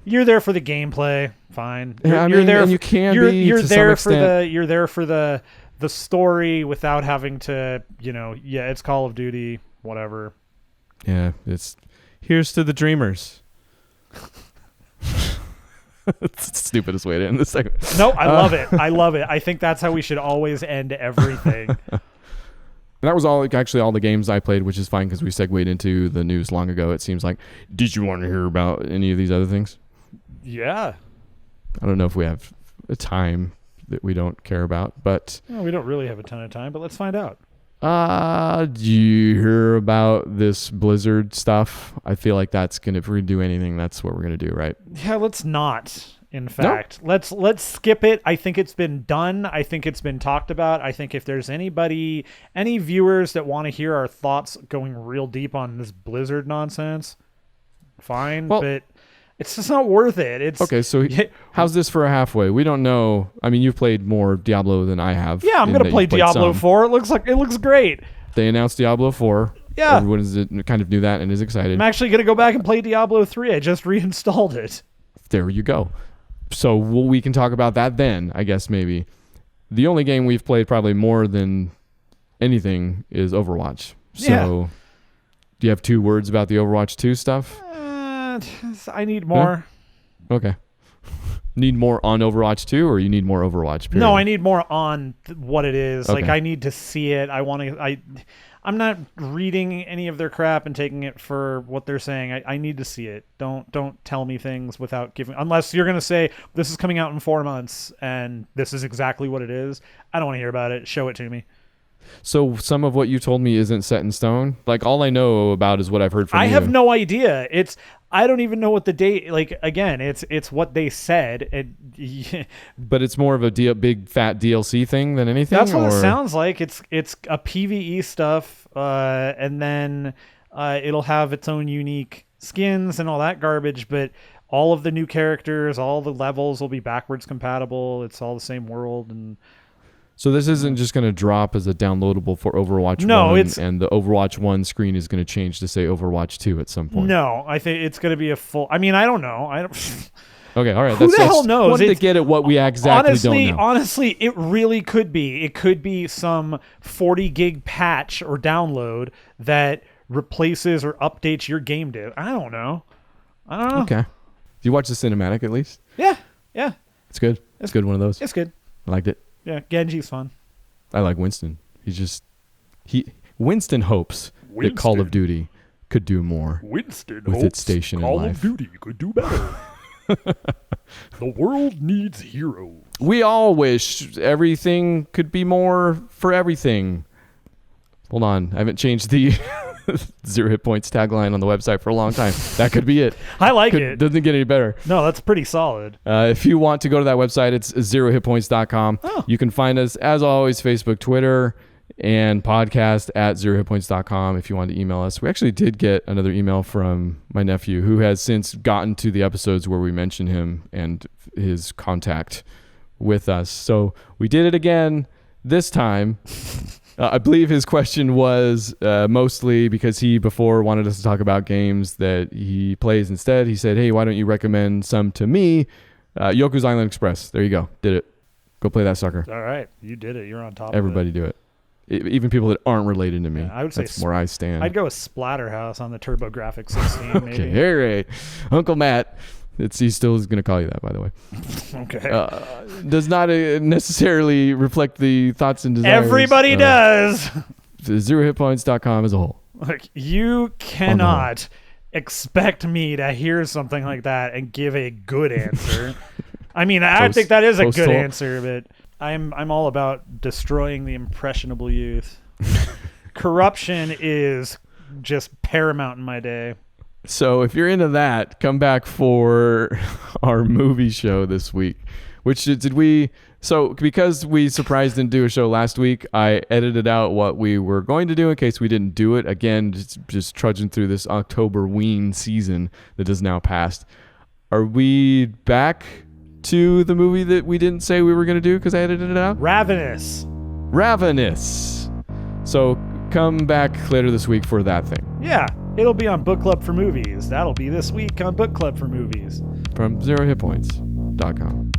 you're there for the gameplay. Fine. You're there. And you can be. You're there for the. You're there for the story without having to. You know. Yeah, it's Call of Duty. Whatever. Yeah, it's here's to the dreamers. It's the stupidest way to end this segment. No, I love it. I love it. I think that's how we should always end everything. That was all the games I played, which is fine because we segued into the news long ago. It seems like. Did you want to hear about any of these other things? Yeah. I don't know if we have a time that we don't care about, but we don't really have a ton of time. But let's find out. Did you hear about this Blizzard stuff? I feel like that's gonna, if we do anything, that's what we're gonna do, right? Yeah, let's not. In fact, let's skip it. I think it's been done. I think it's been talked about. I think if there's any viewers that want to hear our thoughts going real deep on this Blizzard nonsense, fine. Well, but it's just not worth it. It's okay. So how's this for a halfway? We don't know. I mean, you've played more Diablo than I have. Yeah, I'm gonna play Diablo 4. It looks great. They announced Diablo 4. Yeah, everyone kind of knew that and is excited. I'm actually gonna go back and play Diablo 3. I just reinstalled it. There you go. So we can talk about that then, I guess, maybe. The only game we've played probably more than anything is Overwatch. So do you have 2 words about the Overwatch 2 stuff? I need more. Huh? Okay. Need more on Overwatch 2, or you need more Overwatch, period? No, I need more on what it is. Okay. Like, I need to see it. I'm not reading any of their crap and taking it for what they're saying. I need to see it. Don't tell me things without giving, unless you're going to say this is coming out in 4 months and this is exactly what it is. I don't want to hear about it. Show it to me. So some of what you told me isn't set in stone? Like, all I know about is what I've heard from you. I have no idea. I don't even know what the date, like, again, it's what they said. But it's more of a big fat DLC thing than anything? That's what it sounds like. It's a PvE stuff, and then it'll have its own unique skins and all that garbage, but all of the new characters, all the levels will be backwards compatible. It's all the same world, and So this isn't just going to drop as a downloadable for Overwatch 1, and the Overwatch 1 screen is going to change to say Overwatch 2 at some point. No, I think it's going to be a full. I mean, I don't know. I don't. Okay, all right. Who the hell knows? Wanted to get at what we exactly don't know. Honestly, it really could be. It could be some 40 gig patch or download that replaces or updates your game div. I don't know. Okay. Do you watch the cinematic at least? Yeah. It's good. It's good. One of those. It's good. I liked it. Yeah, Genji's fun. I like Winston. Winston hopes that Call of Duty could do more with its station in life. Call of Duty could do better. The world needs heroes. We all wish everything could be more for everything. Hold on. I haven't changed the 0 hit points tagline on the website for a long time. That could be it. I like it. Doesn't get any better. No, that's pretty solid. If you want to go to that website, it's 0hitpoints.com. Oh. You can find us, as always, Facebook, Twitter, and podcast at 0hitpoints.com if you want to email us. We actually did get another email from my nephew, who has since gotten to the episodes where we mention him and his contact with us. So we did it again this time. I believe his question was mostly because he before wanted us to talk about games that he plays instead. He said, hey, why don't you recommend some to me? Yoku's Island Express. There you go. Did it. Go play that sucker. All right. You did it. You're on top Everybody of it. do it. Even people that aren't related to me. Yeah, I would say that's where I stand. I'd go with Splatterhouse on the TurboGrafx 16, maybe. Okay, all right. Uncle Matt. He still is going to call you that, by the way. Okay. Does not necessarily reflect the thoughts and desires. Everybody does. 0hitpoints.com as a whole. Like, you cannot expect me to hear something like that and give a good answer. I mean, I think that is a good answer, but I'm all about destroying the impressionable youth. Corruption is just paramount in my day. So if you're into that, come back for our movie show this week. Because we surprised didn't do a show last week, I edited out what we were going to do in case we didn't do it. Again, just trudging through this October-ween season that is now past. Are we back to the movie that we didn't say we were going to do because I edited it out? Ravenous. So come back later this week for that thing. Yeah, it'll be on Book Club for Movies. That'll be this week on Book Club for Movies. From 0hitpoints.com.